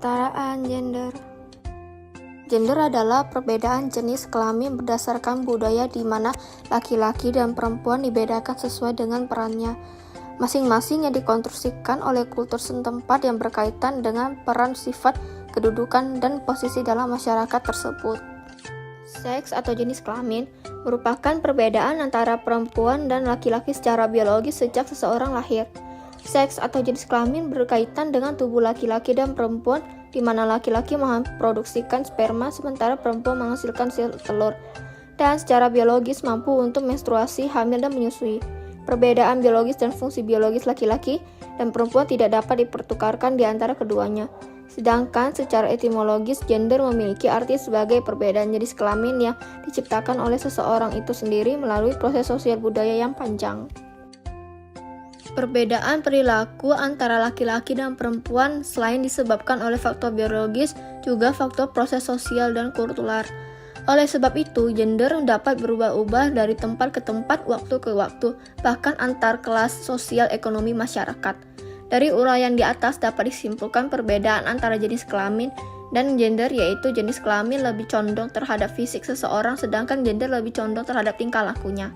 Kesetaraan gender. Gender adalah perbedaan jenis kelamin berdasarkan budaya di mana laki-laki dan perempuan dibedakan sesuai dengan perannya masing-masing yang dikonstruksikan oleh kultur setempat yang berkaitan dengan peran, sifat, kedudukan, dan posisi dalam masyarakat tersebut. Seks atau jenis kelamin merupakan perbedaan antara perempuan dan laki-laki secara biologis sejak seseorang lahir. Seks atau jenis kelamin berkaitan dengan tubuh laki-laki dan perempuan, di mana laki-laki memproduksikan sperma sementara perempuan menghasilkan sel telur, dan secara biologis mampu untuk menstruasi, hamil, dan menyusui. Perbedaan biologis dan fungsi biologis laki-laki dan perempuan tidak dapat dipertukarkan di antara keduanya. Sedangkan secara etimologis, gender memiliki arti sebagai perbedaan jenis kelamin yang diciptakan oleh seseorang itu sendiri melalui proses sosial budaya yang panjang. Perbedaan perilaku antara laki-laki dan perempuan selain disebabkan oleh faktor biologis, juga faktor proses sosial dan kultural. Oleh sebab itu, gender dapat berubah-ubah dari tempat ke tempat, waktu ke waktu, bahkan antar kelas sosial ekonomi masyarakat. Dari uraian di atas dapat disimpulkan perbedaan antara jenis kelamin dan gender, yaitu jenis kelamin lebih condong terhadap fisik seseorang, sedangkan gender lebih condong terhadap tingkah lakunya.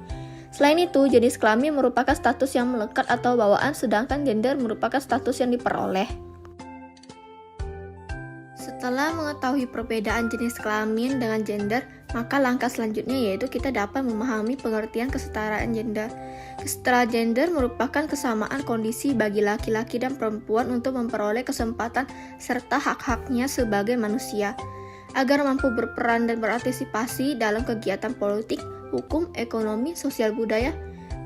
Selain itu, jenis kelamin merupakan status yang melekat atau bawaan, sedangkan gender merupakan status yang diperoleh. Setelah mengetahui perbedaan jenis kelamin dengan gender, maka langkah selanjutnya yaitu kita dapat memahami pengertian kesetaraan gender. Kesetaraan gender merupakan kesamaan kondisi bagi laki-laki dan perempuan untuk memperoleh kesempatan serta hak-haknya sebagai manusia, agar mampu berperan dan berpartisipasi dalam kegiatan politik, hukum, ekonomi, sosial budaya,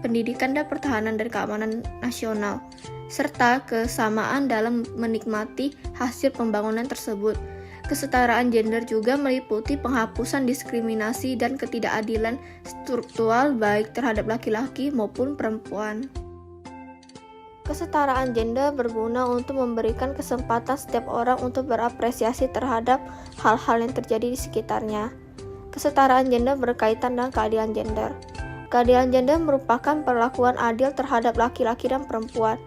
pendidikan dan pertahanan dan keamanan nasional, serta kesamaan dalam menikmati hasil pembangunan tersebut. Kesetaraan gender juga meliputi penghapusan diskriminasi dan ketidakadilan struktural baik terhadap laki-laki maupun perempuan. Kesetaraan gender berguna untuk memberikan kesempatan setiap orang untuk berapresiasi terhadap hal-hal yang terjadi di sekitarnya. Kesetaraan gender berkaitan dengan keadilan gender. Keadilan gender merupakan perlakuan adil terhadap laki-laki dan perempuan.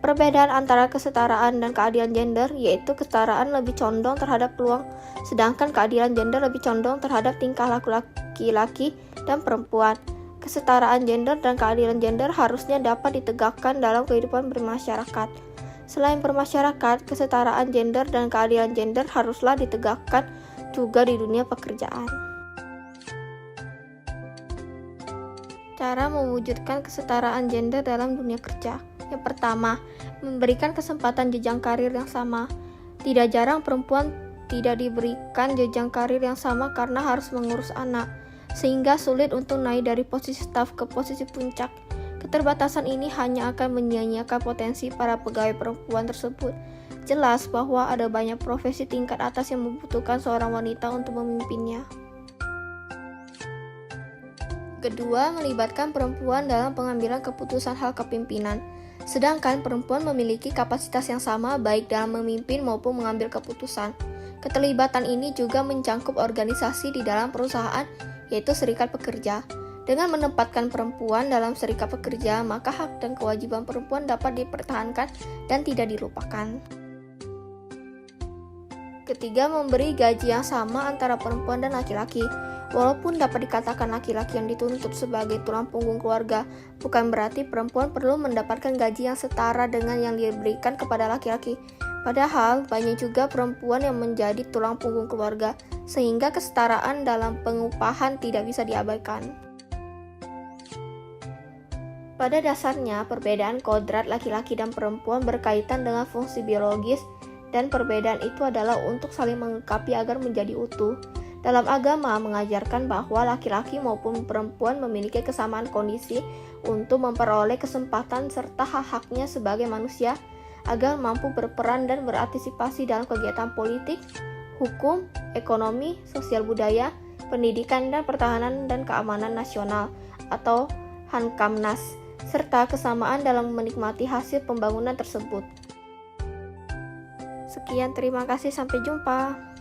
Perbedaan antara kesetaraan dan keadilan gender yaitu kesetaraan lebih condong terhadap peluang, sedangkan keadilan gender lebih condong terhadap tingkah laku laki-laki dan perempuan. Kesetaraan gender dan keadilan gender harusnya dapat ditegakkan dalam kehidupan bermasyarakat. Selain bermasyarakat, kesetaraan gender dan keadilan gender haruslah ditegakkan juga di dunia pekerjaan. Cara mewujudkan kesetaraan gender dalam dunia kerja. Yang pertama, memberikan kesempatan jenjang karir yang sama. Tidak jarang perempuan tidak diberikan jenjang karir yang sama karena harus mengurus anak, sehingga sulit untuk naik dari posisi staf ke posisi puncak. Keterbatasan ini hanya akan menyia-nyiakan potensi para pegawai perempuan tersebut. Jelas bahwa ada banyak profesi tingkat atas yang membutuhkan seorang wanita untuk memimpinnya. Kedua, melibatkan perempuan dalam pengambilan keputusan hal kepemimpinan. Sedangkan perempuan memiliki kapasitas yang sama baik dalam memimpin maupun mengambil keputusan. Keterlibatan ini juga mencangkup organisasi di dalam perusahaan, yaitu serikat pekerja. Dengan menempatkan perempuan dalam serikat pekerja, maka hak dan kewajiban perempuan dapat dipertahankan dan tidak dilupakan. Ketiga, memberi gaji yang sama antara perempuan dan laki-laki. Walaupun dapat dikatakan laki-laki yang dituntut sebagai tulang punggung keluarga, bukan berarti perempuan perlu mendapatkan gaji yang setara dengan yang diberikan kepada laki-laki. Padahal, banyak juga perempuan yang menjadi tulang punggung keluarga, sehingga kesetaraan dalam pengupahan tidak bisa diabaikan. Pada dasarnya, perbedaan kodrat laki-laki dan perempuan berkaitan dengan fungsi biologis, dan perbedaan itu adalah untuk saling melengkapi agar menjadi utuh. Dalam agama mengajarkan bahwa laki-laki maupun perempuan memiliki kesamaan kondisi untuk memperoleh kesempatan serta hak-haknya sebagai manusia agar mampu berperan dan berpartisipasi dalam kegiatan politik, hukum, ekonomi, sosial budaya, pendidikan dan pertahanan dan keamanan nasional atau Hankamnas, serta kesamaan dalam menikmati hasil pembangunan tersebut. Sekian, terima kasih, sampai jumpa.